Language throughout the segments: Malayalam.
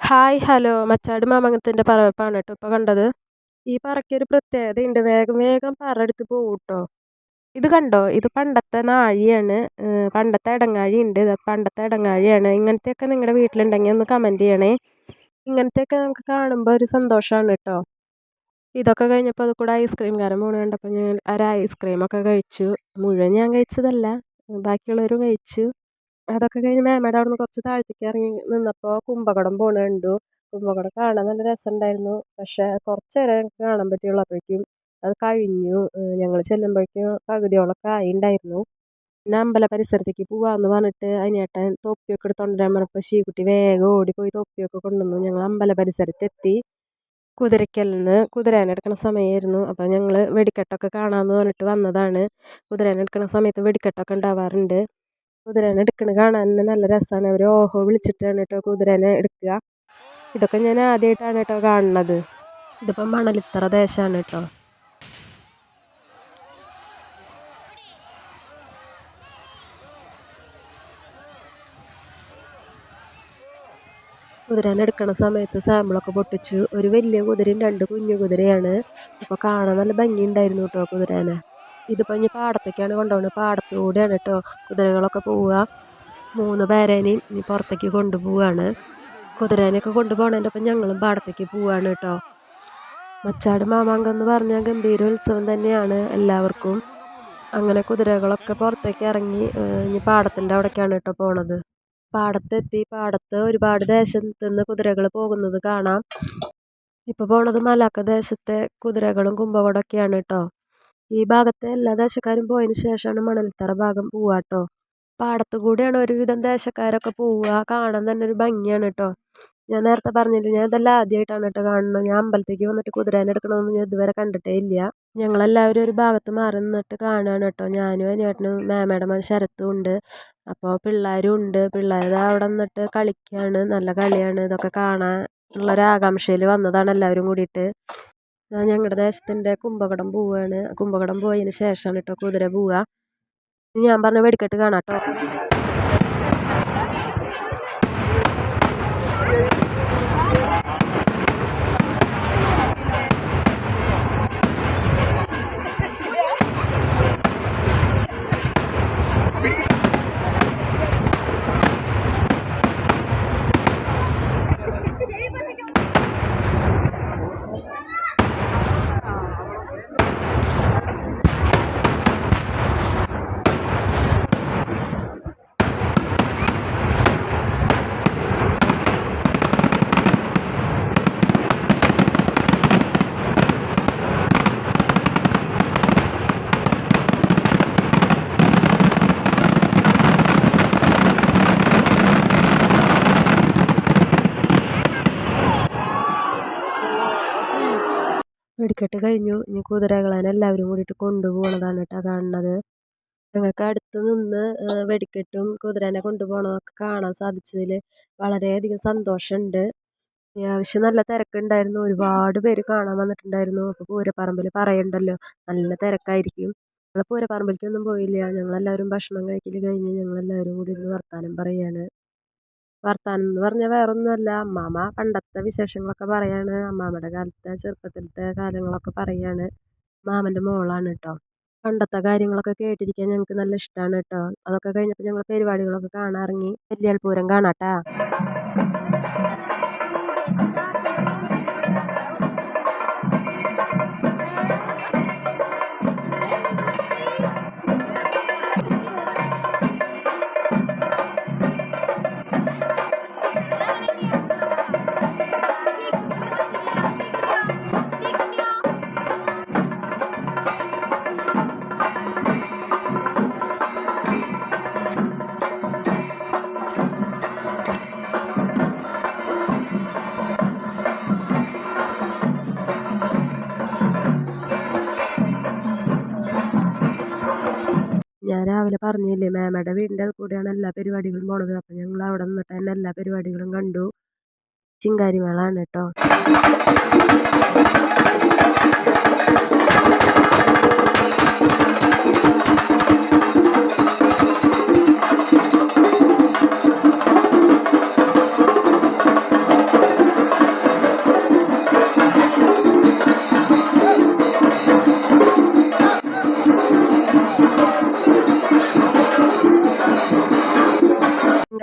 ഹായ് ഹലോ മച്ചാട് മാമംഗലത്തിൻ്റെ പറവെപ്പാണ് കേട്ടോ ഇപ്പോൾ കണ്ടത്. ഈ പറയ്ക്കൊരു പ്രത്യേകതയുണ്ട്. വേഗം വേഗം പറ എടുത്ത് പോവും ട്ടോ. ഇത് കണ്ടോ, ഇത് പണ്ടത്തെ നാഴിയാണ്. പണ്ടത്തെ ഇടങ്ങാഴിയുണ്ട്. ഇത് പണ്ടത്തെ ഇടങ്ങാഴിയാണ്. ഇങ്ങനത്തെയൊക്കെ നിങ്ങളുടെ വീട്ടിലുണ്ടെങ്കിൽ ഒന്ന് കമൻറ്റ് ചെയ്യണേ. ഇങ്ങനത്തെയൊക്കെ നമുക്ക് കാണുമ്പോൾ ഒരു സന്തോഷമാണ് കേട്ടോ. ഇതൊക്കെ കഴിഞ്ഞപ്പോൾ അത് കൂടെ ഐസ്ക്രീംകാരൻ പോണ കണ്ടപ്പോൾ ഞാൻ ഒരു ഐസ്ക്രീമൊക്കെ കഴിച്ചു. മുഴുവൻ ഞാൻ കഴിച്ചതല്ല, ബാക്കിയുള്ളവരും കഴിച്ചു. അതൊക്കെ കഴിഞ്ഞ് മേമയുടെ അവിടെ നിന്ന് കുറച്ച് താഴത്തേക്ക് ഇറങ്ങി നിന്നപ്പോൾ കുംഭകോടം പോണ കണ്ടു. കുംഭകോടം കാണാൻ നല്ല രസമുണ്ടായിരുന്നു. പക്ഷേ കുറച്ച് നേരം ഞങ്ങൾക്ക് കാണാൻ പറ്റുള്ളൂ. അപ്പോഴേക്കും അത് കഴിഞ്ഞു. ഞങ്ങൾ ചെല്ലുമ്പോഴേക്കും പകുതിയോളമൊക്കെ ആയിട്ടുണ്ടായിരുന്നു. പിന്നെ അമ്പല പരിസരത്തേക്ക് പോവാന്ന് പറഞ്ഞിട്ട് അതിനേട്ടൻ തൊപ്പിയൊക്കെ എടുത്തോണ്ടിരാൻ പറഞ്ഞപ്പോൾ ശീകുട്ടി വേഗം ഓടിപ്പോയി തൊപ്പിയൊക്കെ കൊണ്ടുവന്നു. ഞങ്ങൾ അമ്പല പരിസരത്തെത്തി. കുതിരയ്ക്കലിൽ നിന്ന് കുതിരേനെ എടുക്കണ സമയമായിരുന്നു. അപ്പോൾ ഞങ്ങൾ വെടിക്കെട്ടൊക്കെ കാണാമെന്ന് പറഞ്ഞിട്ട് വന്നതാണ്. കുതിരേനെ എടുക്കണ സമയത്ത് വെടിക്കെട്ടൊക്കെ ഉണ്ടാവാറുണ്ട്. കുതിരേനെ എടുക്കണ കാണാൻ തന്നെ നല്ല രസമാണ്. അവർ ഓഹോ വിളിച്ചിട്ടാണ് കേട്ടോ കുതിരേനെ എടുക്കുക. ഇതൊക്കെ ഞാൻ ആദ്യമായിട്ടാണ് കേട്ടോ കാണുന്നത്. ഇതിപ്പം മണലിത്തറ ദേശമാണ് കേട്ടോ. കുതിരേനെ എടുക്കണ സമയത്ത് സാമ്പിളൊക്കെ പൊട്ടിച്ചു. ഒരു വലിയ കുതിരയും 2 കുഞ്ഞു കുതിരയാണ്. അപ്പോൾ കാണാൻ നല്ല ഭംഗിയുണ്ടായിരുന്നു കേട്ടോ കുതിരേനെ. ഇതിപ്പോൾ ഇനി പാടത്തേക്കാണ് കൊണ്ടുപോകുന്നത്. പാടത്തുകൂടെയാണ് കേട്ടോ കുതിരകളൊക്കെ പോവുക. 3 പേരേനെയും ഇനി പുറത്തേക്ക് കൊണ്ടുപോവുകയാണ്. കുതിരേനെയൊക്കെ കൊണ്ടുപോകണതിൻ്റെ ഒപ്പം ഞങ്ങളും പാടത്തേക്ക് പോവുകയാണ് കേട്ടോ. മച്ചാട് മാമാങ്കം എന്ന് പറഞ്ഞാൽ ഗംഭീര ഉത്സവം തന്നെയാണ് എല്ലാവർക്കും. അങ്ങനെ കുതിരകളൊക്കെ പുറത്തേക്ക് ഇറങ്ങി ഇനി പാടത്തിൻ്റെ അവിടേക്കാണ് കേട്ടോ പോണത്. പാടത്തെത്തി. പാടത്ത് ഒരുപാട് ദേശത്ത് നിന്ന് കുതിരകൾ പോകുന്നത് കാണാം. ഇപ്പോൾ പോണത് മലാക്ക ദേശത്തെ കുതിരകളും കുംഭകോടൊക്കെയാണ് കേട്ടോ. ഈ ഭാഗത്തെ എല്ലാ ദേശക്കാരും പോയതിന് ശേഷമാണ് മണൽത്തറ ഭാഗം പോവുക കേട്ടോ. പാടത്തു കൂടെയാണ് ഒരുവിധം ദേശക്കാരൊക്കെ പോവുക. കാണാൻ തന്നെ ഒരു ഭംഗിയാണ് കേട്ടോ. ഞാൻ നേരത്തെ പറഞ്ഞില്ല, ഞാൻ ഇതെല്ലാം ആദ്യമായിട്ടാണ് കേട്ടോ കാണുന്നത്. ഞാൻ അമ്പലത്തേക്ക് വന്നിട്ട് കുതിരേനെ എടുക്കണമെന്ന് ഞാൻ ഇതുവരെ കണ്ടിട്ടേ ഇല്ല. ഞങ്ങളെല്ലാവരും ഒരു ഭാഗത്ത് മാറി നിന്നിട്ട് കാണുകയാണ് കേട്ടോ. ഞാനും അനിയേട്ടനും മേമയുടെ മകൻ ശരത്തും ഉണ്ട്. അപ്പോൾ പിള്ളേരും ഉണ്ട്. പിള്ളേർ അവിടെ നിന്നിട്ട് കളിക്കുകയാണ്. നല്ല കളിയാണ്. ഇതൊക്കെ കാണാനുള്ളൊരാകാംക്ഷയിൽ വന്നതാണ് എല്ലാവരും കൂടിയിട്ട്. ഞങ്ങളുടെ ദേശത്തിൻ്റെ കുംഭകോടം പോവുകയാണ്. കുംഭകോടം പോയതിന് ശേഷമാണ് കേട്ടോ കുതിര പോവുക. ഞാൻ പറഞ്ഞ വെടിക്കെട്ട് കാണാം കേട്ടോ. വെടിക്കെട്ട് കഴിഞ്ഞു. ഇനി കുതിരകളെ എല്ലാവരും കൂടിയിട്ട് കൊണ്ടുപോകണതാണ് കേട്ടോ കാണുന്നത്. ഞങ്ങൾക്ക് അടുത്ത് നിന്ന് വെടിക്കെട്ടും കുതിരേനെ കൊണ്ടുപോകണതൊക്കെ കാണാൻ സാധിച്ചതിൽ വളരെയധികം സന്തോഷമുണ്ട്. അത്യാവശ്യം നല്ല തിരക്കുണ്ടായിരുന്നു. ഒരുപാട് പേര് കാണാൻ വന്നിട്ടുണ്ടായിരുന്നു. അപ്പോൾ പൂരപ്പറമ്പിൽ പറയണ്ടല്ലോ, നല്ല തിരക്കായിരിക്കും. ഞങ്ങൾ പൂരപ്പറമ്പിലേക്കൊന്നും പോയില്ല. ഞങ്ങളെല്ലാവരും ഭക്ഷണം കഴിക്കൽ കഴിഞ്ഞ് ഞങ്ങളെല്ലാവരും കൂടി ഇരുന്ന് വർത്താനം പറയുകയാണ്. വർത്താനം എന്ന് പറഞ്ഞാൽ വേറൊന്നുമല്ല, അമ്മാമ്മ പണ്ടത്തെ വിശേഷങ്ങളൊക്കെ പറയാണ്. അമ്മാമ്മയുടെ കാലത്തെ ചെറുപ്പത്തിലത്തെ കാര്യങ്ങളൊക്കെ പറയാണ്. മാമൻ്റെ മോളാണ് കേട്ടോ. പണ്ടത്തെ കാര്യങ്ങളൊക്കെ കേട്ടിരിക്കാൻ ഞങ്ങൾക്ക് നല്ല ഇഷ്ടമാണ് കേട്ടോ. അതൊക്കെ കഴിഞ്ഞപ്പോൾ ഞങ്ങൾ പരിപാടികളൊക്കെ കാണാൻ ഇറങ്ങി. വലിയാൾ പൂരം കാണാട്ടാ. ഞാൻ രാവിലെ പറഞ്ഞില്ലേ, മേമയുടെ വീടിൻ്റെ കൂടെയാണ് എല്ലാ പരിപാടികളും പോണത്. അപ്പം ഞങ്ങൾ അവിടെ നിന്നിട്ട് തന്നെ എല്ലാ പരിപാടികളും കണ്ടു. ചിങ്കാരിമേളാണ് കേട്ടോ.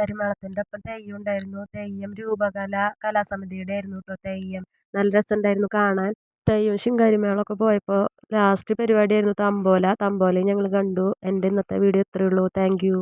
ശിങ്കാരിമേളത്തിൻ്റെ ഒപ്പം തെയ്യം ഉണ്ടായിരുന്നു. തെയ്യം രൂപകല കലാസമിതിയുടെ ആയിരുന്നു കേട്ടോ തെയ്യം. നല്ല രസമുണ്ടായിരുന്നു കാണാൻ. തെയ്യവും ശിങ്കാരിമേളമൊക്കെ പോയപ്പോൾ ലാസ്റ്റ് പരിപാടിയായിരുന്നു തമ്പോല. തമ്പോലയും ഞങ്ങൾ കണ്ടു. എൻ്റെ ഇന്നത്തെ വീഡിയോ ഇത്രയേ ഉള്ളൂ. Thank you.